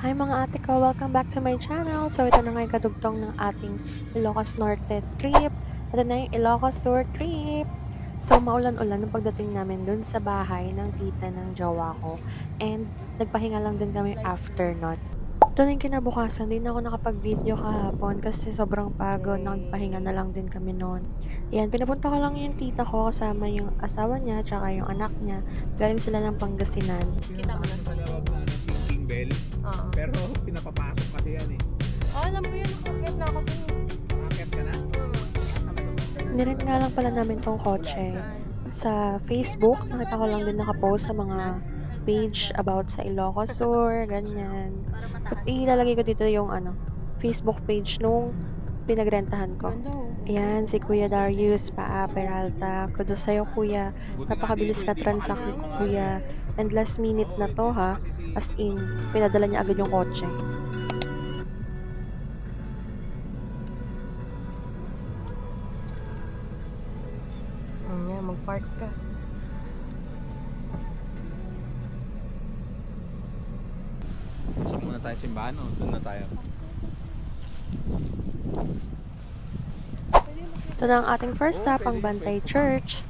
Hi mga ate ko, welcome back to my channel. So ito na nga yung kadugtong ng ating Ilocos Norte trip. Ito na yung Ilocos Sur trip. So maulan-ulan nung pagdating namin dun sa bahay ng tita ng jowa ko. And nagpahinga lang din kami after nun. Ito na yung kinabukasan, di na ako nakapag-video kahapon kasi sobrang pagod, nagpahinga na lang din kami noon. Yan, pinapunta ko lang yung tita ko kasama yung asawa niya tsaka yung anak niya. Galing sila ng Pangasinan. Kita mo na tinawag na sinking bell. Oo. Pero pinapapasok kasi yan eh. Oh, alam ko yun. Nakakit na ako dun. Market ka na? Nirent nga lang pala namin tong kotse sa Facebook. Nakita ko lang din nakapost sa mga page about sa Ilocos Sur, ganyan. Ilalagay ko dito yung Facebook page nung pinagrentahan ko. Ayan, si Kuya Darius Paa Peralta. Kudos sa'yo, Kuya. Napakabilis ka transact ni Kuya. And last minute na to, ha? As in, pinadala niya agad yung kotse. Mag-park ka. Pasok muna tayo simbahan o doon na tayo. Ito na ang ating first stop, ang Bantay Church.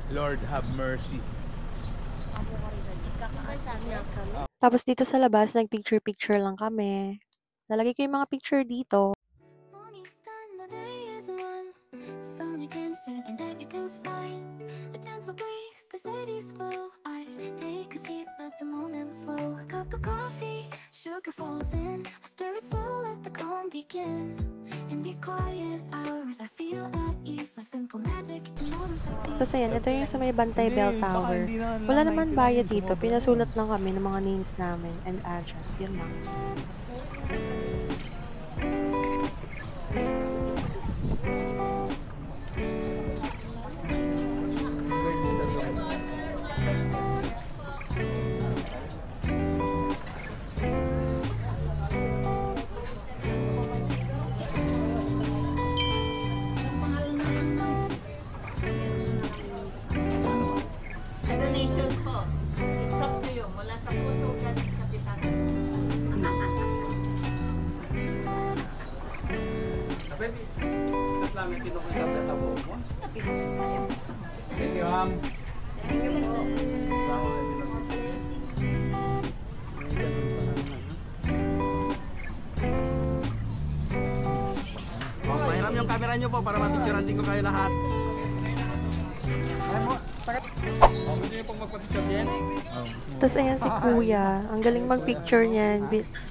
Lord have mercy. Tapos dito sa labas, nag-picture-picture lang kami. Lalagay ko yung mga picture dito. Sugar falls in, I stir it full, let the calm begin. In these quiet hours, I feel at ease, like simple magic in moments like these. Tapos ayan, ito yung sa may Bantay Bell Tower. Wala naman bayad dito. Pinasulat lang kami ng mga names namin and address. Yun lang. Donation po. It's up to you. Mula sa puso galing sa pitan. Baby, tas lang yung kinukuha sa buhok mo. Thank you, ma'am. Pahiram yung camera nyo po para mapicturean din ko kayo lahat. Ay mo, sakit. Gusto nyo pong magpapicture yan? Tapos ayan si Kuya. Ang galing mag-picture niyan.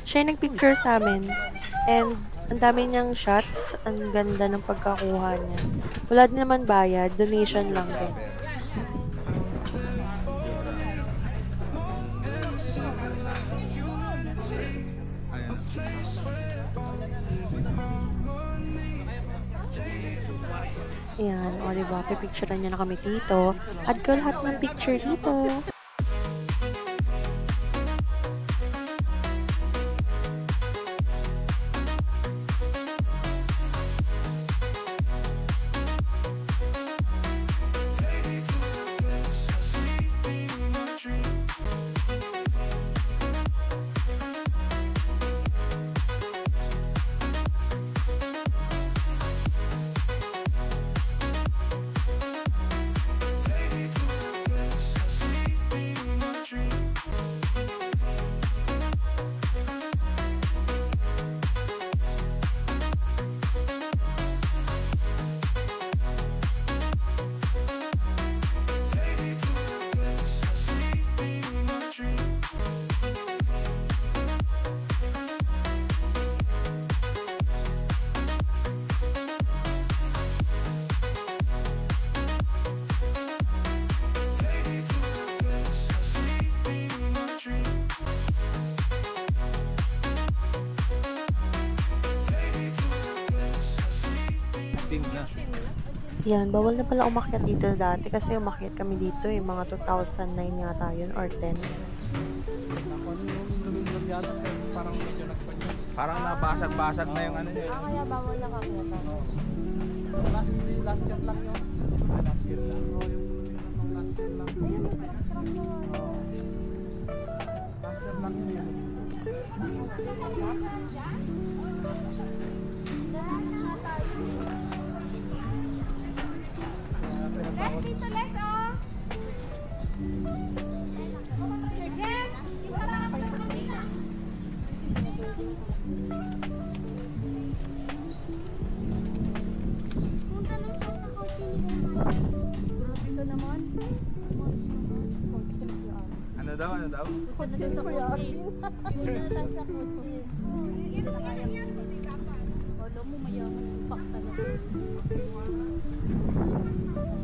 Siya yung nag-picture sa amin. And ang dami niyang shots. Ang ganda ng pagkakuha niya. Wala din naman bayad. Donation lang din. Ayan, o diba, pipicturean niya na kami dito. Add ko lahat ng picture dito. 18 na. Yan, bawal na pala umakyat dito dati kasi umakyat kami dito mga 2009 yata yun or 10. Ako ano yung lumindol yata, parang medyo nagpanyo. Parang nabasag-basag na yung ano niya. Kaya bawal na kami. Last year lang yun. Last year lang. Oo, yung last year lang. Ayun, may construction. Last year lang yun. Les, dito Les, oh! Jen, dito lang ako ng kanina. Punta lang sa kotse nila. Dito naman. Ano daw? Punta doon sa kotse. Punta na tayo sa kotse. Wala mo, mayaman yung pakta na.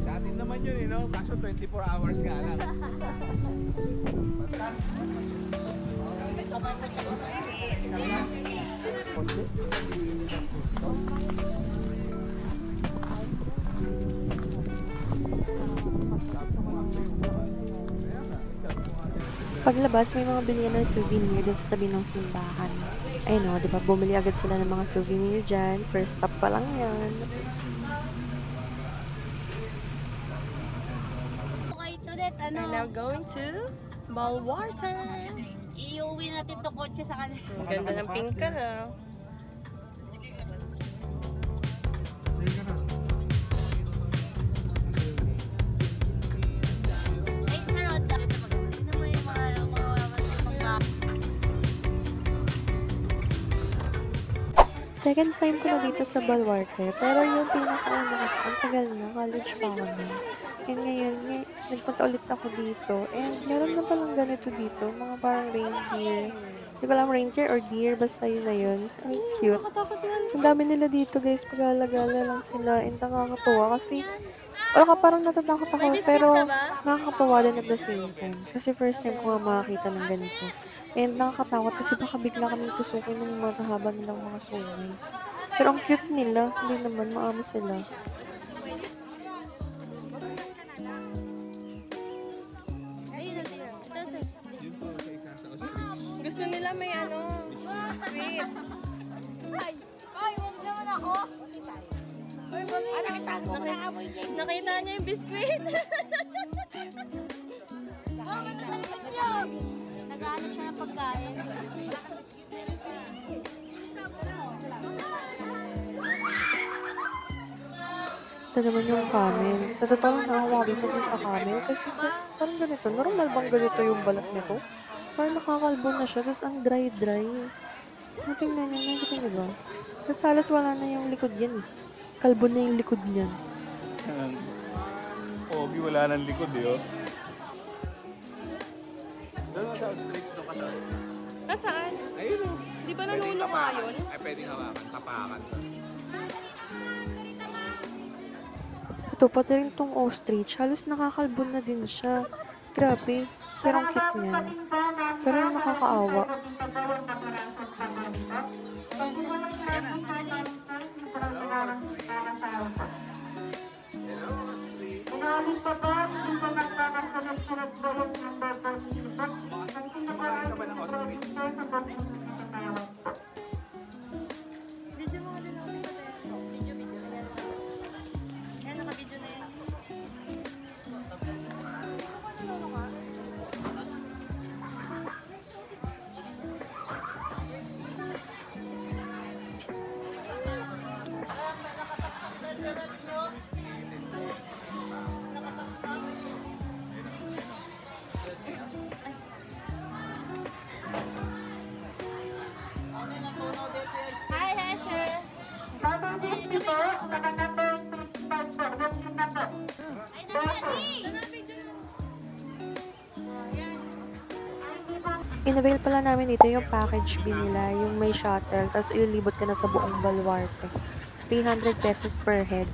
Sa atin naman yun, no? Kaso 24 hours nga lang. Paglabas, may mga bilihan ng souvenir din sa tabi ng simbahan. Ayun o, di ba, bumili agad sila ng mga souvenir dyan. First stop pa lang yan. Okay, Todet, ano? We're now going to Baluarte. Iuwi natin to kotse sa kanila. Ang ganda ng pink ka na. Ay, sarot. Sino mo yung mga Second time ko na dito sa Baluarte, pero yung pinakauna kasi ang tagal na, college pa ako na. And ngayon, nagpunta ulit ako dito, and meron na palang ganito dito, mga parang reindeer. Hindi ko alam reindeer or deer, basta yun na yun. Ay, cute. Ang dami nila dito guys, pag-alagala lang sila, and nakakatuwa kasi, wala ka parang natatakot ako, pero nakakatuwa din at the same time. Kasi first time ko nga makakita ng ganito. And nakakatakot kasi baka bigla kami tusukin ng mga kahaba nilang mga sungay. Pero ang cute nila, hindi naman, maamo sila. Gusto nila may sweet. Ay, huwag naman ako. Ay, nakita mo na amoy niya. Nakita niya yung biskwit. Bakit naghanap niya? Naghanap siya ng pagkain. Ito naman yung camel. Sa totoo lang nakakuha dito din sa camel kasi parang ganito. Normal bang ganito yung balat nito? Parang nakakalbo na siya. Tapos ang dry-dry. Tingnan niyo, nakikita niyo ba? Tapos halos wala na yung likod yan eh. Kalbo na yung likod niyan. Pogi, wala nang likod eh, oh. Doon sa ostrich, doon ka sa ostrich. Nasaan? Ayun, oh. Di ba nanuno nga yun? Ay, pwedeng hawakan, tapakan. Ito, pati rin tong ostrich. Halos nakakalbo na din siya. Grabe. Pero ang cute niya. Pero yung nakakaawa. Kumakain ka ba ng ostrich? Video mo din ako. Video. Ayan, naka-video na yan. Hi, Hesher. Ay, nagkadi. Inavail pala namin dito yung package B nila, yung may shuttle, tapos ililibot ka na sa buong Baluarte. 300 pesos per head.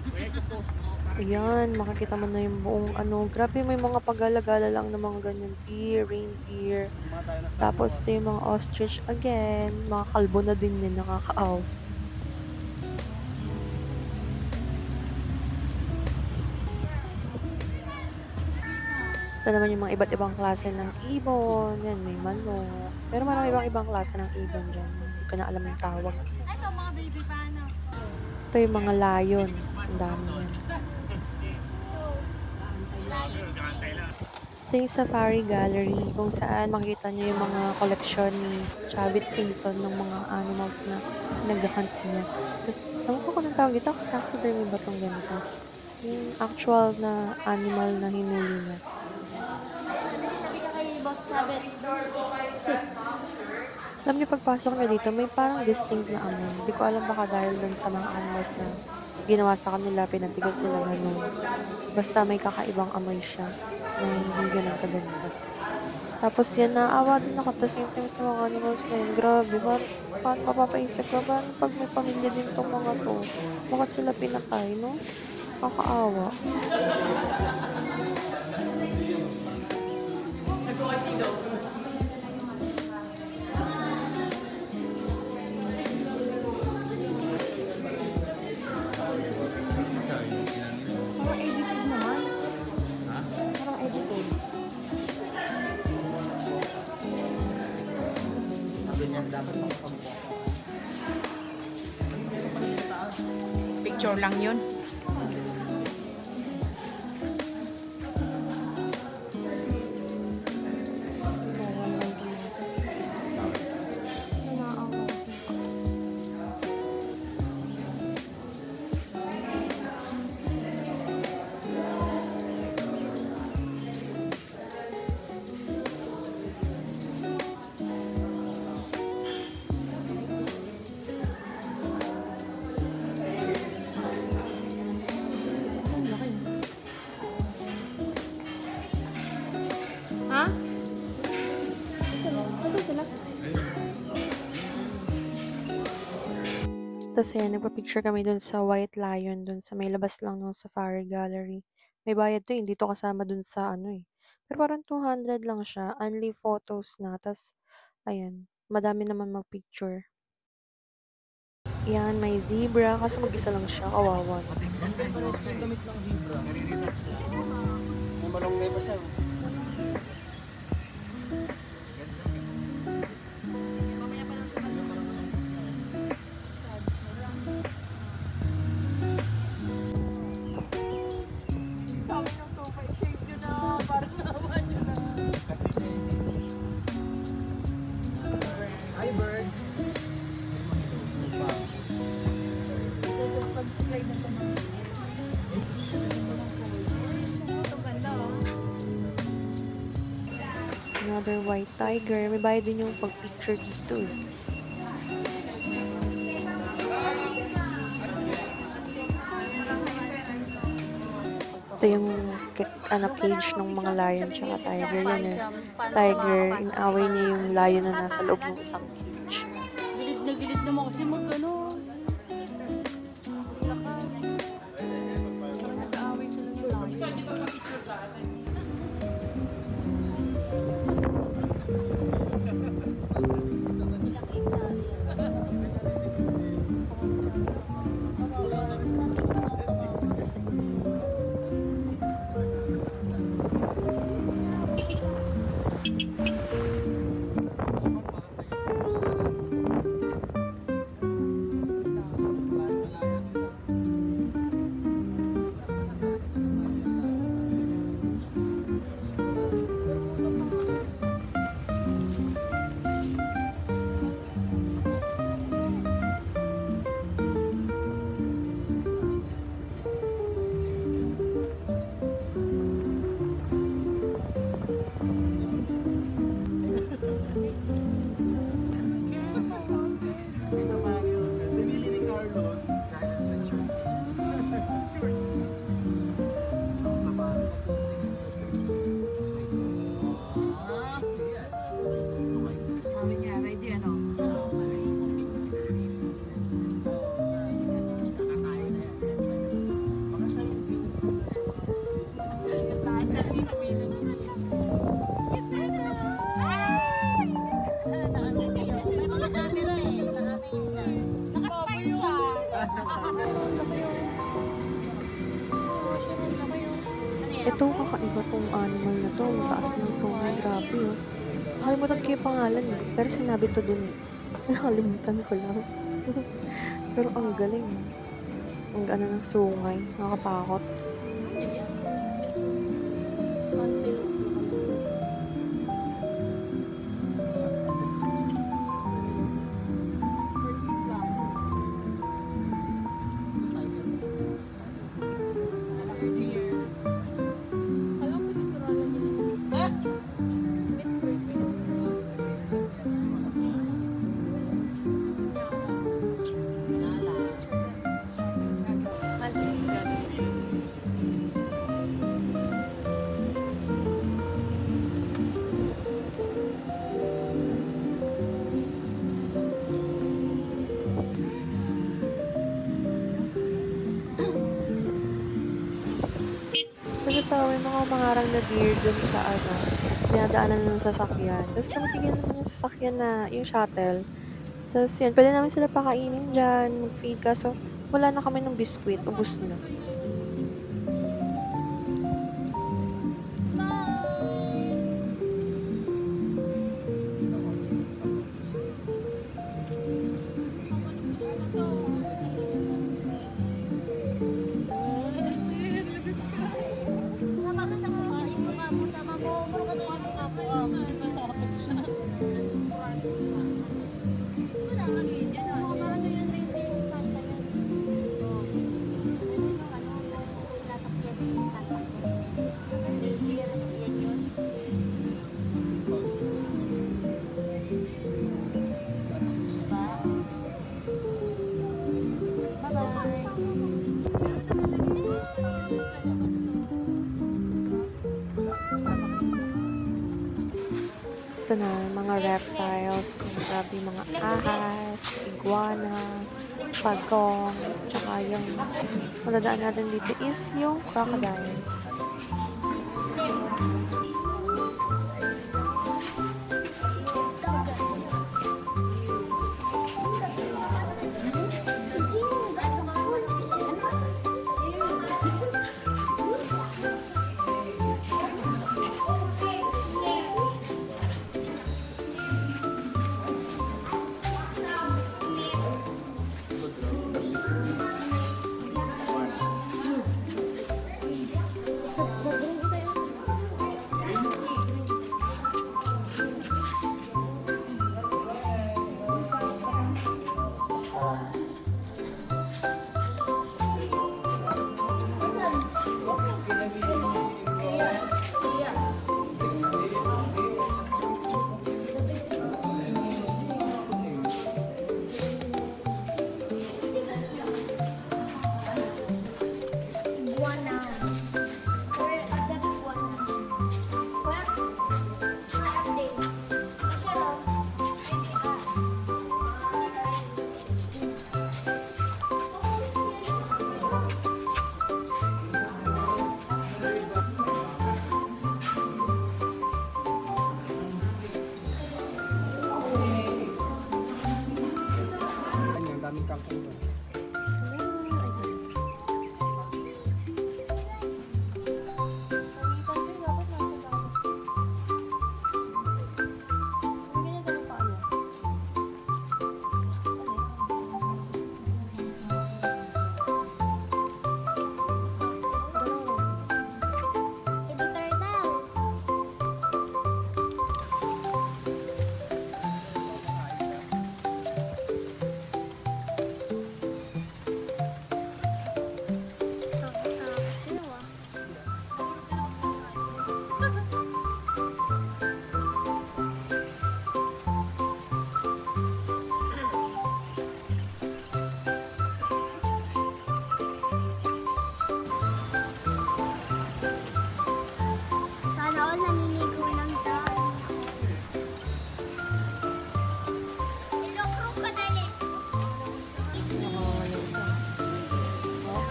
Ayan, makikita mo na yung buong grabe may mga pag-alagala lang ng mga ganyan, deer, reindeer. Tapos ito yung mga ostrich again, mga kalbo na din yun, nakakaaw. Ito naman yung mga iba't ibang klase ng ibon. Yan, may manok. Pero marami ibang klase ng ibon dyan. Hindi ko na alam yung tawag. Ito, mga baby paano? Ito yung mga lion. Ang dami yan. Ito yung Safari Gallery kung saan makikita nyo yung mga koleksyon ni Chavit Singson ng mga animals na nag-hunt niya. Tapos, ewan ko kung anong tawag ito. Taxidermy ba itong ganito? Yung actual na animal na hinuli niya. Alam niyo, pagpasok niyo dito, may parang distinct na amoy. Hindi ko alam baka dahil dun sa mga animals na ginawa sa kanila, pinatigas sila ganun. Basta may kakaibang amoy siya na hindi ganun kaganda. Tapos yan, naawa din ako. Tapos yung time sa mga animals na yun, grabe, paano mapapaisip ka? Paano pag may pamilya din tong mga to? Bakit sila pinatay, no? Kakaawa. Parang edited naman. Parang edited. Picture lang yun. Ha? Ito sila. Tapos ayan, nagpa-picture kami dun sa White Lion, dun sa may labas lang ng Safari Gallery. May bayad to, hindi to kasama dun sa ano eh. Pero parang 200 lang siya, only photos na. Tapos, ayan, madami naman mag-picture. Yan, may zebra, kasi mag-isa lang siya, kawawa. May malunggay pa siya. Sabi ng tupay, shake nyo na. Parang naman nyo na. Hi, bird. Pag-slide na ito. Ito ganda oh. Another white tiger. May bayad din yung pag-picture dito eh. Ito yung cage ng mga lion tsaka tiger. Yan eh. Tiger, inaway niya yung lion na nasa loob ng isang cage. Gilid na gilid naman kasi mag-ano. Nag-aaway sila ng layo. Ito kakaiba Kung animal na to, ang taas ng sungay, grabe oh. Nakalimutan ko yung pangalan eh, pero sinabi to dun eh. Nakalimutan ko lang. Pero ang galing. Ang gana ng sungay, nakakatakot. Kasi pa, may mga umangarang na deer dun sa dinadaanan ng sasakyan. Tapos tumitigil naman yung sasakyan na, yung shuttle. Tapos yan, pwede namin sila pakainin dyan, mag-feed ka. So, wala na kami ng biskwit, ubus na. Ito na, mga reptiles, grabe mga ahas, iguana, pagong, tsaka yung madadaan natin dito is yung crocodiles.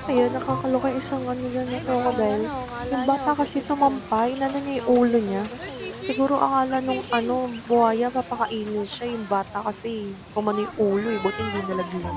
Ayun, nakakaloka isang yan na crocodile. Yung bata kasi sumampay, na niya yung ulo niya. Siguro akala nung buhaya, papakainin siya. Yung bata kasi, kumano yung ulo eh, buti hindi nalagyan.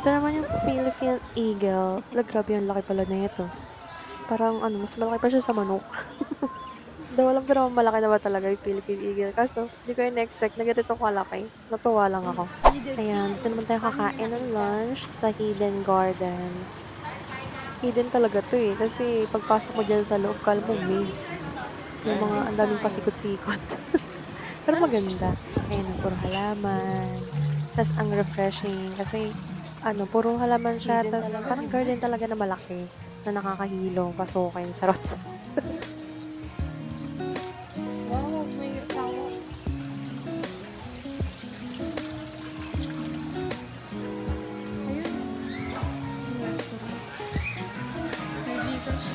Ito naman yung Philippine Eagle. Grabe, ang laki pala na ito. Parang mas malaki pa siya sa manok. Daw alam ko naman malaki na ba talaga yung Philippine Eagle. Kaso, hindi ko yung na-expect na ganito kalaki. Natuwa lang ako. Ayan, dito naman tayo kakain ng lunch sa Hidden Garden. Hidden talaga to eh. Kasi pagpasok mo dyan sa loob, kala mo maze. Yung mga ang daming pasikot-sikot. Pero maganda. Ayan, puro halaman. Tapos ang refreshing. Kasi, puro halaman siya. Tapos parang garden talaga na malaki. Na nakakahilo, pasukin. Charot. Wow, may tao. Ayun. Yung restaurant. May Gcash.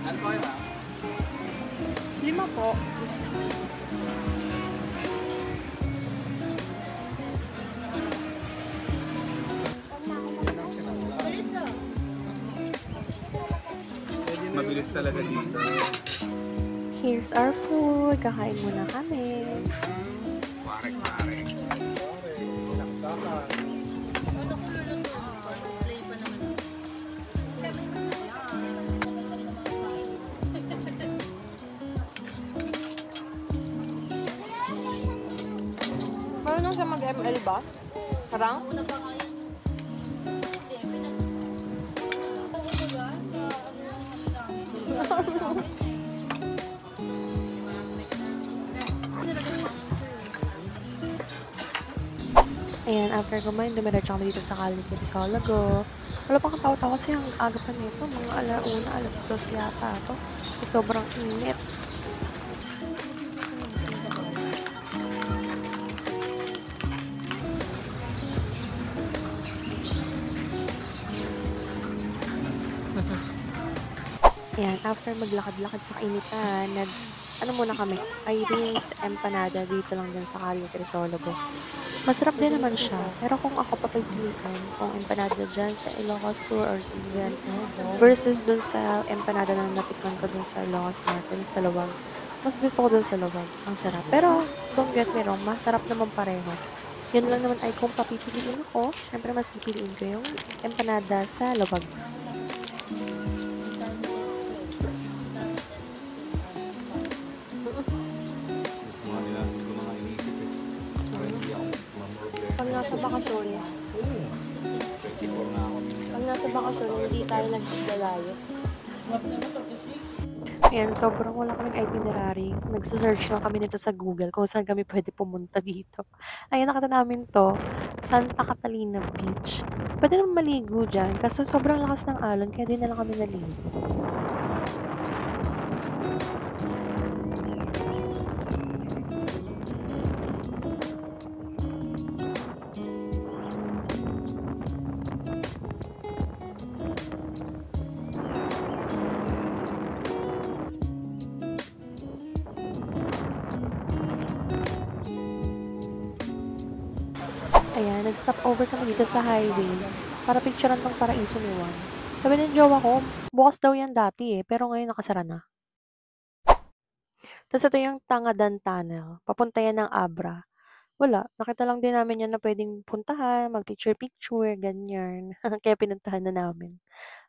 Ano ba yun? 5 po. Mabilis talaga dito. Here's our food. Kakain muna kami. Pare. Play pa naman. Marunong siya mag-ML ba? Parang? Una pa nga yan. Hindi, Ayan, after kumain, dumiretso kami dito sa Caligari Solago. Wala pang tao-tao kasi ang aga pa nito. Mga alauna, alas 2 yata ito. Sobrang init. Ayan, after maglakad-lakad sa kainitan, muna kami, Irene's Empanada dito lang din sa Caligari Solago. Masarap din naman siya, pero kung ako papipilian, kung empanada dyan sa Ilocos Sur or sa Iligan, versus dun sa empanada na natikman ko dun sa Ilocos Norte, sa Lawag, mas gusto ko dun sa Lawag. Ang sarap. Pero, don't get me wrong, masarap naman pareho. Yun lang naman ay kung papipiliin ako, syempre mas pipiliin ko yung empanada sa Lawag. Pag nasa bakasyon, hindi tayo nagdalayo. Ayan, sobrang wala kaming itinerary. Nagsasearch lang kami nito sa Google kung saan kami pwede pumunta dito. Ayan, nakita namin to, Santa Catalina Beach. Pwede naman maligo dyan, kaso sobrang lakas ng alon, kaya di na lang kami naligo. Ayan, nag-stop over kami dito sa highway para picturean tong Paraiso ni Juan. Sabi ng jowa ko, bukas daw yan dati pero ngayon nakasara na. Tapos ito yung Tangadan Tunnel, papunta yan ng Abra. Wala, nakita lang din namin yan na pwedeng puntahan, mag-picture-picture, ganyan. Kaya pinuntahan na namin.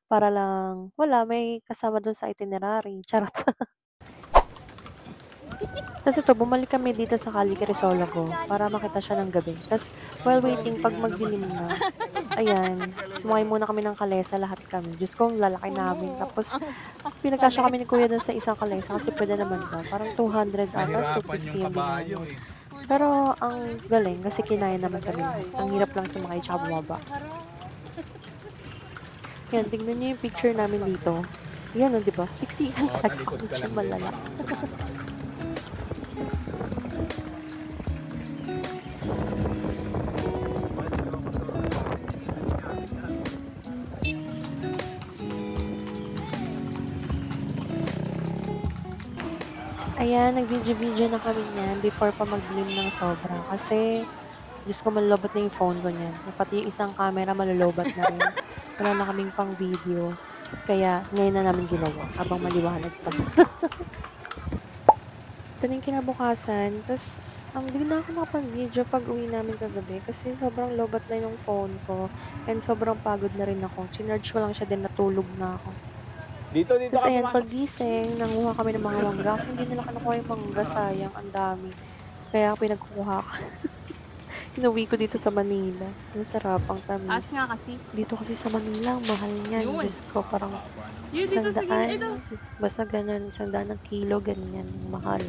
Para lang, may kasama dun sa itinerary. Charot. Tapos ito, bumalik kami dito sa Caligari Solago para makita siya ng gabi. Tapos, while waiting, pag magdilim na, ayan, sumakay muna kami ng kalesa, lahat kami. Diyos ko, ang lalaki namin. Tapos, pinagkasya kami ni Kuya dun sa isang kalesa kasi pwede naman daw. Parang 200 ata, 250 yung binayad. Pero, ang galing kasi kinaya naman kami. Ang hirap lang sumakay tsaka bumaba. Yan, tingnan niyo yung picture namin dito. Yan, di ba? Siksikan talaga kung siya malala. Ayan, nag-video-video na kami niyan before pa mag-dilim ng sobra. Kasi, Diyos ko, malulobot na yung phone ko niyan. Pati yung isang camera, malulobot na rin. Wala na kaming pang video. Kaya, ngayon na namin ginawa habang maliwanag pa. Ito na yung kinabukasan. Tapos, hindi na ako nakapag-video pag uwi namin kagabi kasi sobrang lobat na yung phone ko. And sobrang pagod na rin ako. Chinarge ko lang siya din, natulog na ako. Dito Tapos ka ayan, pumasok. pagising, nanguha kami ng mga mangga kasi hindi nila kinukuha yung mangga, sayang, ang dami. Kaya pinagkukuha ko. Inuwi ko dito sa Manila. Ang sarap, ang tamis. As nga kasi. Dito kasi sa Manila, ang mahal niyan. Yun. Diyos ko, parang Yun, dito sa gilid. Ito. basta ganun, 100 ng kilo, ganyan, mahal.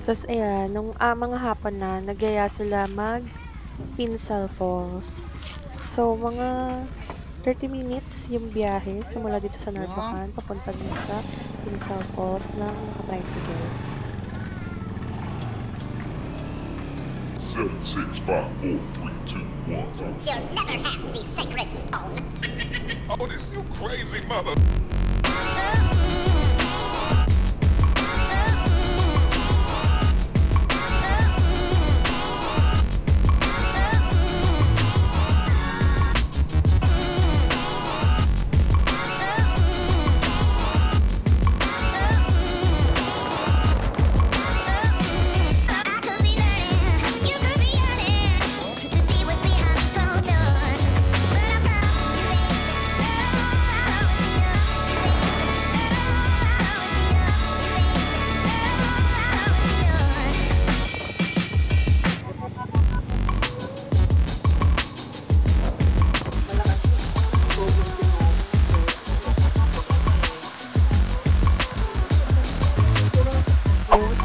Tapos ayan, nung mga hapon na, nagyaya sila mag Pinsal Falls. So, mga 30 minutes yung biyahe simula dito sa Narvacan, papunta din sa Pinsal Falls ng naka-tricycle. 7, 6, 5, 4, 3, 2, 1. You'll never have the sacred stone. Oh, this you crazy mother. I could be learning, you could be yearning to see what's behind these closed doors. But I promise you,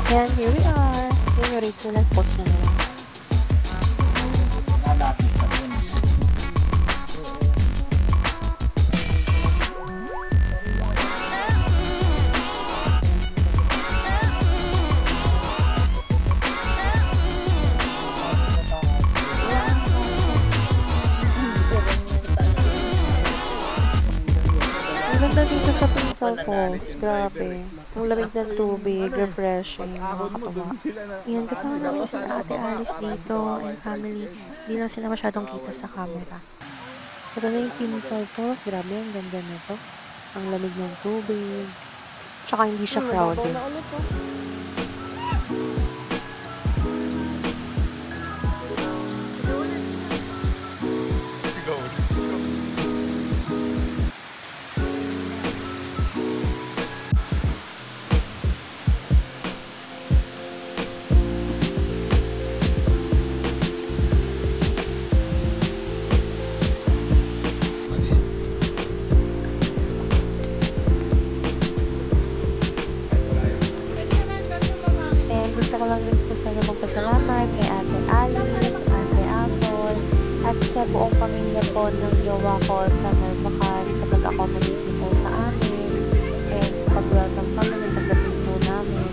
And here we are. Yung rates nila, post na nila. Ang ganda dito sa Pinsal Falls. Grabe. Ang lamig ng tubig, refreshing, nakakatawa. Yan, kasama namin sila Ate Alice dito and family. Hindi lang sila masyadong kita sa camera. Ito na yung Pinsal Falls. Grabe, ang ganda nito. Ang lamig ng tubig. Tsaka hindi siya crowded. Let's go, let's go. And gusto ko lang din po sa inyo magpasalamat kay Ate Alice, Ate Apple, at sa buong pamilya po ng jowa ko sa Narvacan sa pag-accommodate po sa amin and pag-welcome sa amin ng pagdating po namin.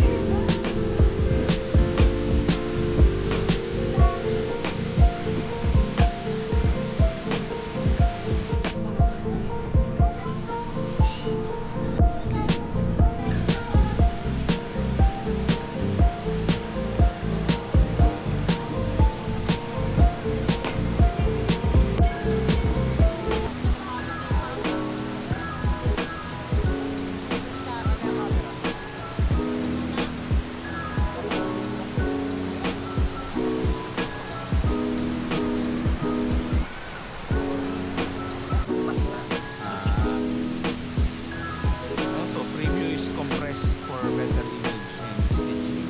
Also, preview is compressed for better image and stitching.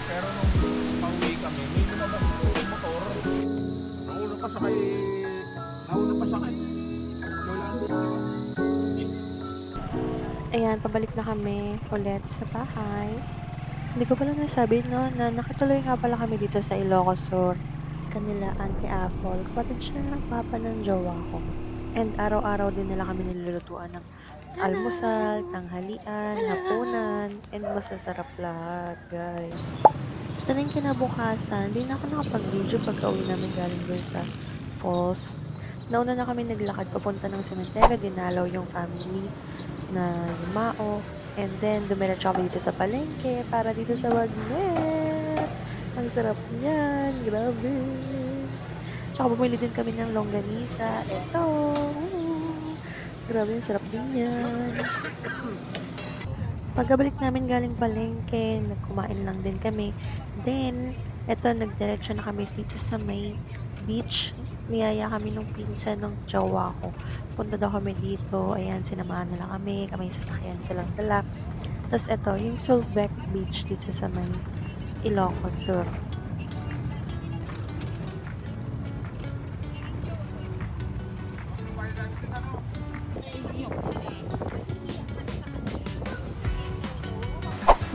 Pero nung pauwi kami, may lumabas yung motor. Nauna pa sa kay... Lola Andres, di ba? Ayan, pabalik na kami ulit sa bahay. Hindi ko pala nasabi, no, na nakatuloy nga pala kami dito sa Ilocos Sur. kanila Auntie Apple. Kapatid siya ng papa ng jowa ko. And araw-araw din nila kami nilulutuan ng almusal, tanghalian, hapunan, and masasarap lahat, guys. Ito na yung kinabukasan, hindi na ako nakapag-video pagka-uwi namin galing doon sa falls. Nauna na kami naglakad papunta ng sementeryo, dinalaw yung family na yumao, and then dumiretso kami dito sa palengke para dito sa Wagner. Ang sarap niyan, grabe. Tsaka bumili din kami ng longganisa. Eto. Grabe, ang sarap din yan. Pagkabalik namin galing palengke, nagkumain lang din kami. Then, eto, nagdiretso na kami dito sa may beach. Niyaya kami nung pinsan ng jowa ko. Punta daw kami dito. Ayan, sinamahan nila kami. Kami sasakyan silang dala. Tapos eto, yung Solbeck Beach dito sa may Ilocos Sur.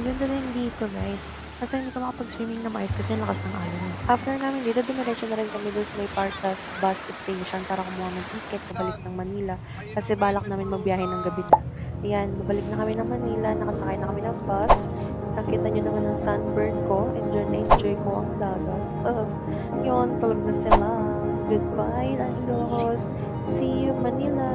Maganda rin dito, guys. Kasi hindi ko makapag-swimming na maayos kasi lakas ng alon. After namin dito, dumiretso na rin kami doon sa may Partas bus station para kumuha ng ticket pabalik ng Manila. Kasi balak namin magbiyahe ng gabi na. Ayan, babalik na kami ng Manila. Nakasakay na kami ng bus. Nakita nyo naman ang sunburn ko. Enjoy na enjoy ko ang dagat. Yun, tulog na sila. Goodbye, Ilocos. See you, Manila.